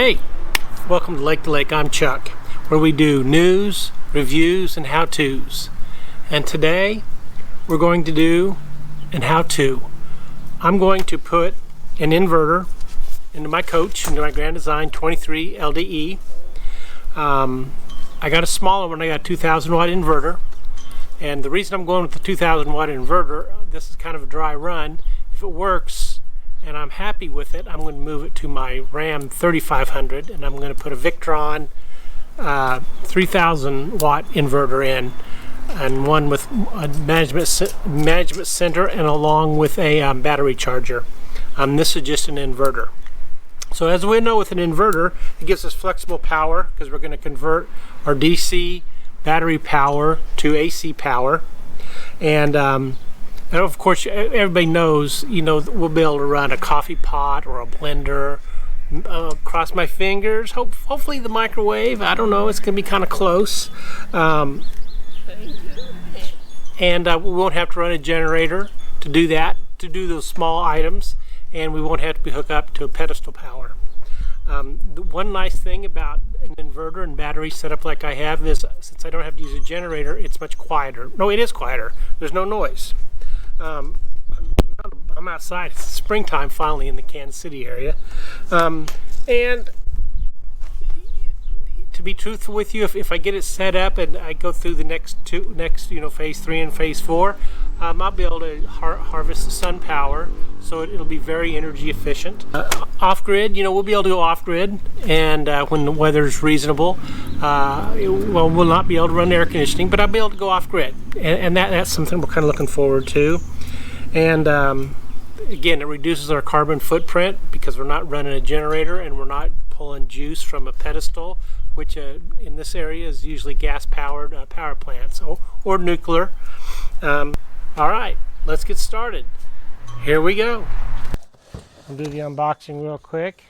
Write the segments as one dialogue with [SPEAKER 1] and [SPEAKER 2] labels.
[SPEAKER 1] Hey, welcome to Lake to Lake. I'm Chuck, where we do news, reviews, and how-tos. And today, we're going to do an how-to. I'm going to put an inverter into my coach, into my Grand Design 23 LDE. I got a smaller one. I got a 2,000 watt inverter. And the reason I'm going with the 2,000 watt inverter, this is kind of a dry run. If it works, and I'm happy with it, I'm going to move it to my Ram 3500, and I'm going to put a Victron 3,000 watt inverter in, and one with a management center, and along with a battery charger. This is just an inverter. So as we know, with an inverter, it gives us flexible power because we're going to convert our DC battery power to AC power, and of course, everybody knows, we'll be able to run a coffee pot or a blender. Cross my fingers. Hopefully the microwave. I don't know. It's going to be kind of close. And we won't have to run a generator to do that, to do those small items. And we won't have to be hooked up to a pedestal power. The one nice thing about an inverter and battery setup like I have is, since I don't have to use a generator, it's much quieter. No, it is quieter. There's no noise. I'm outside. It's springtime finally in the Kansas City area, and to be truthful with you, if I get it set up and I go through the next phase 3 and phase 4, I'll be able to harvest the sun power, so it'll be very energy efficient. Off-grid, we'll be able to go off-grid, and when the weather's reasonable, we'll not be able to run air conditioning, but I'll be able to go off-grid, and that's something we're kind of looking forward to. And again, it reduces our carbon footprint because we're not running a generator and we're not pulling juice from a pedestal, which in this area is usually gas-powered power plants or nuclear. All right, let's get started. Here we go. I'll do the unboxing real quick.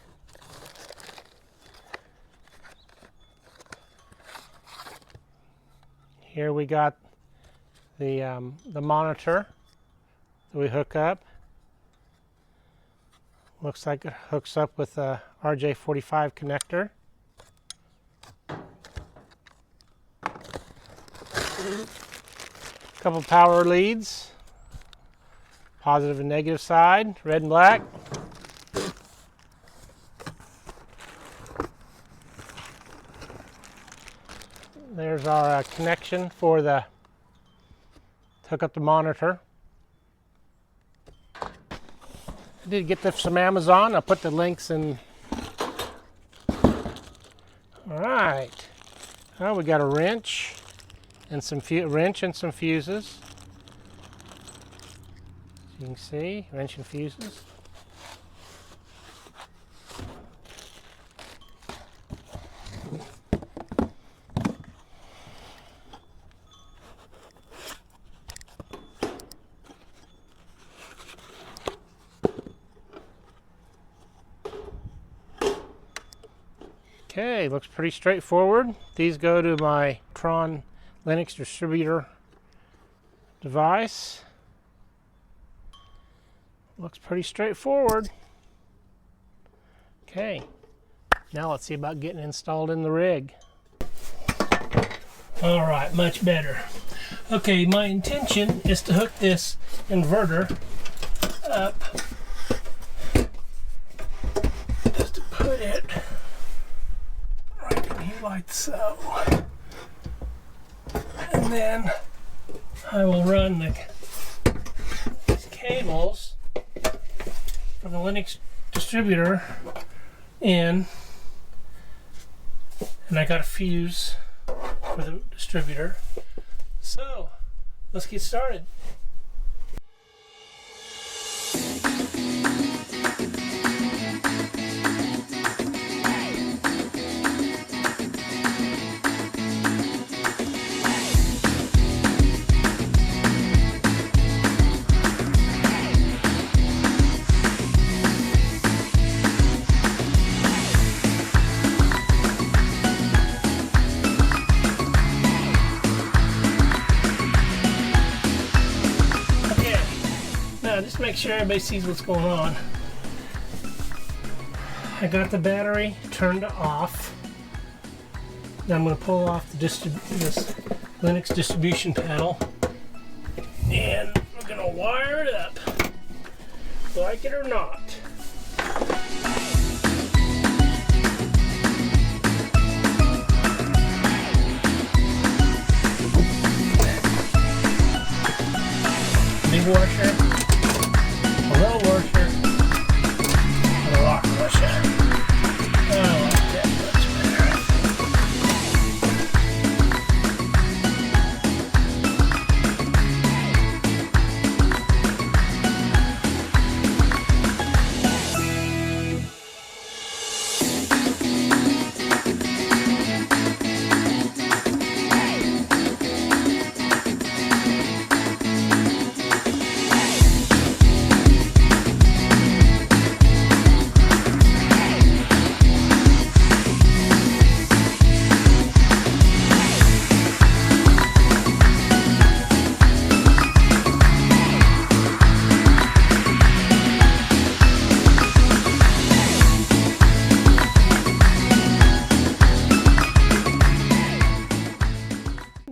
[SPEAKER 1] Here we got the monitor that we hook up. Looks like it hooks up with a RJ45 connector. Couple power leads, positive and negative side, red and black. There's our connection for to hook up the monitor. I did get this from Amazon. I'll put the links in. All right. Well, we got a wrench and some fuses. As you can see, wrench and fuses. Okay, looks pretty straightforward. These go to my Tron Linux distributor device. Looks pretty straightforward. Okay, now let's see about getting installed in the rig. All right, much better. Okay, my intention is to hook this inverter up, just to put it right in here like so. And then I will run these cables from the Linux distributor in, and I got a fuse for the distributor. So let's get started. Just make sure everybody sees what's going on. I got the battery turned off. Now I'm going to pull off this Linux distribution panel, and we're going to wire it up, like it or not. Big washer, a little washer, and a rock washer. I like that much better.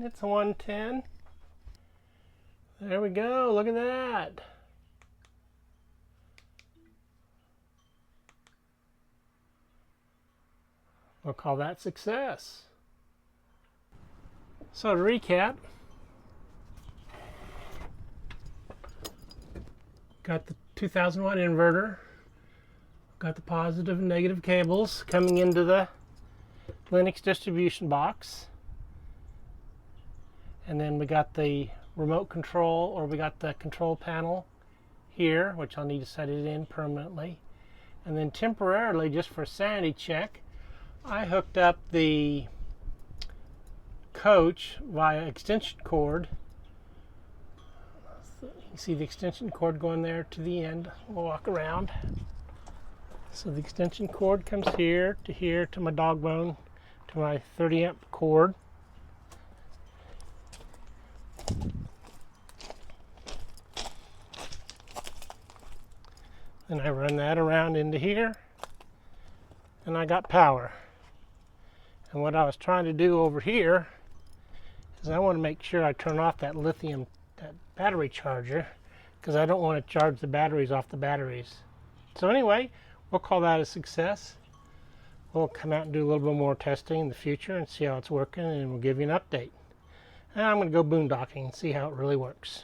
[SPEAKER 1] It's a 110. There we go. Look at that. We'll call that success. So to recap, got the 2000 watt inverter, got the positive and negative cables coming into the Linux distribution box. And then we got the remote control, or we got the control panel here, which I'll need to set it in permanently. And then temporarily, just for a sanity check, I hooked up the coach via extension cord. So you can see the extension cord going there to the end. We'll walk around. So the extension cord comes here to my dog bone, to my 30 amp cord. And I run that around into here, and I got power. And what I was trying to do over here is I want to make sure I turn off that that battery charger, because I don't want to charge the batteries off the batteries. So anyway, we'll call that a success. We'll come out and do a little bit more testing in the future and see how it's working, and we'll give you an update. And I'm going to go boondocking and see how it really works.